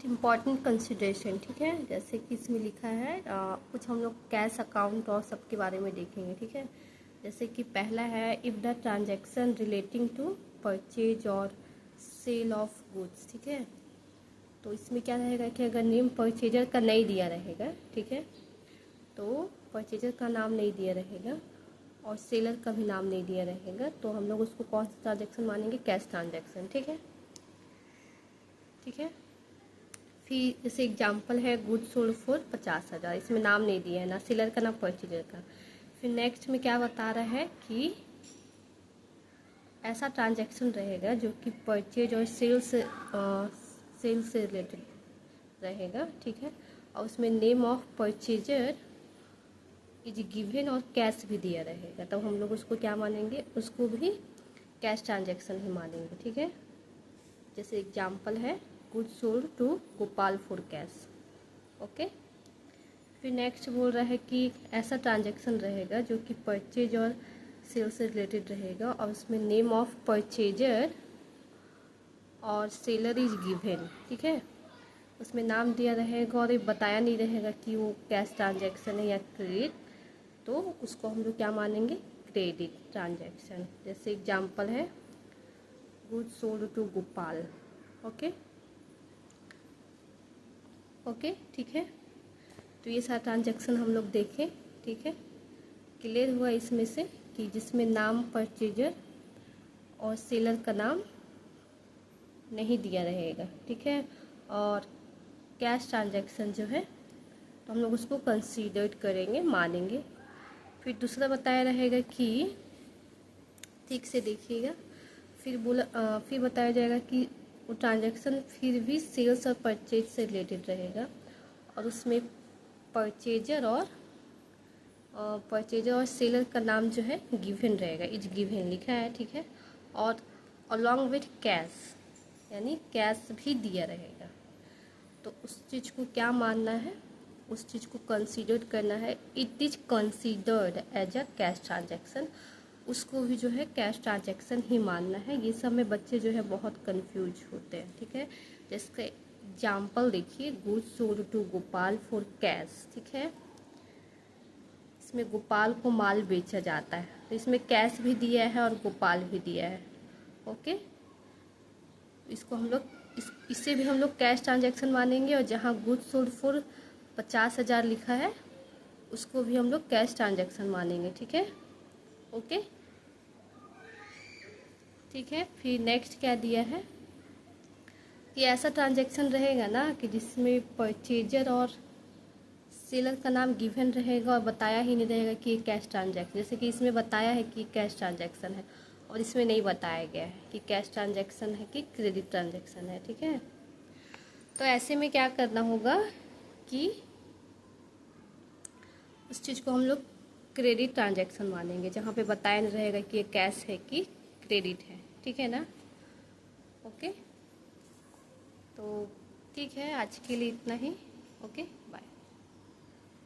Important consideration, ठीक है। जैसे कि इसमें लिखा है कुछ हम लोग कैश अकाउंट और सबके बारे में देखेंगे, ठीक है। जैसे कि पहला है if the transaction relating to purchase और सेल ऑफ गुड्स, ठीक है। तो इसमें क्या रहेगा कि अगर नेम परचेजर का नहीं दिया रहेगा, ठीक है, तो परचेजर का नाम नहीं दिया रहेगा और सेलर का भी नाम नहीं दिया रहेगा, तो हम लोग उसको कौन सा ट्रांजैक्शन मानेंगे? कैश ट्रांजैक्शन, ठीक है, ठीक है। फिर जैसे एग्जांपल है गुड्स सोल्ड फॉर 50,000, इसमें नाम नहीं दिया है, ना सेलर का ना परचेजर का। फिर नेक्स्ट में क्या बता रहा है कि ऐसा ट्रांजैक्शन रहेगा जो कि परचेज और सेल से रिलेटेड रहेगा, ठीक है, और उसमें name of purchaser is given और कैश भी दिया रहेगा, तो हम लोग उसको क्या मानेंगे? उसको भी कैश ट्रांजैक्शन ही मानेंगे, ठीक है। जैसे एग्जांपल है goods sold to Gopal for cash, okay. फिर नेक्स्ट बोल रहा है कि ऐसा ट्रांजैक्शन रहेगा जो कि परचेज और सेल से रिलेटेड रहेगा और उसमें नेम ऑफ परचेजर और सेलर इज गिवन, ठीक है, उसमें नाम दिया रहेगा और ये बताया नहीं रहेगा कि वो कैश ट्रांजैक्शन है या क्रेडिट, तो उसको हम लोग क्या मानेंगे? Credit transaction. जैसे एग्जांपल है goods sold to Gopal, okay, okay, ठीक है। तो ये सारा ट्रांजैक्शन हम लोग देखें, ठीक है। क्लियर हुआ इसमें से कि जिसमें नाम परचेजर और सेलर का नाम नहीं दिया रहेगा, ठीक है, और कैश ट्रांजैक्शन जो है तो हम लोग उसको कंसीडर करेंगे, मानेंगे। फिर दूसरा बताया रहेगा कि ठीक से देखिएगा, फिर बताया जाएगा कि वो ट्रांजैक्शन फिर भी सेल्स और परचेज से रिलेटेड रहेगा और उसमें परचेजर और सेलर का नाम जो है गिवन रहेगा, इज गिवन लिखा है, ठीक है, और अलॉन्ग विथ कैश, यानी कैश भी दिया रहेगा। तो उस चीज़ को क्या मानना है? उस चीज़ को कंसीडर करना है, it is considered as a cash transaction, उसको भी जो है कैश ट्रांजैक्शन ही मानना है। ये सब में बच्चे जो है बहुत कंफ्यूज होते हैं, ठीक है। जैसे एग्जाम्पल देखिए goods sold to Gopal for cash, ठीक है, इसमें गोपाल को माल बेचा जाता है, तो इसमें कैश भी दिया है और गोपाल भी दिया है, ओके। इसको हम लोग इससे भी हम लोग कैश ट्रांजैक्शन मानेंगे और जहाँ गुड्स सोल्ड फॉर 50,000 लिखा है उसको भी हम लोग कैश ट्रांजैक्शन मानेंगे, ठीक है, ओके, ठीक है। फिर नेक्स्ट क्या दिया है कि ऐसा ट्रांजैक्शन रहेगा ना कि जिसमें परचेजर और सेलर का नाम गिवन रहेगा और बताया ही नहीं रहेगा कि ये कैश ट्रांजैक्शन, जैसे कि इसमें बताया है कि कैश ट्रांजैक्शन है और इसमें नहीं बताया गया है कि कैश ट्रांजैक्शन है कि क्रेडिट ट्रांजैक्शन है, ठीक है। तो ऐसे में क्या करना होगा कि उस चीज़ को हम लोग क्रेडिट ट्रांजैक्शन मानेंगे जहाँ पे बताया नहीं रहेगा कि ये कैश है कि क्रेडिट है, ठीक है ना, ओके। तो ठीक है, आज के लिए इतना ही, ओके, बाय।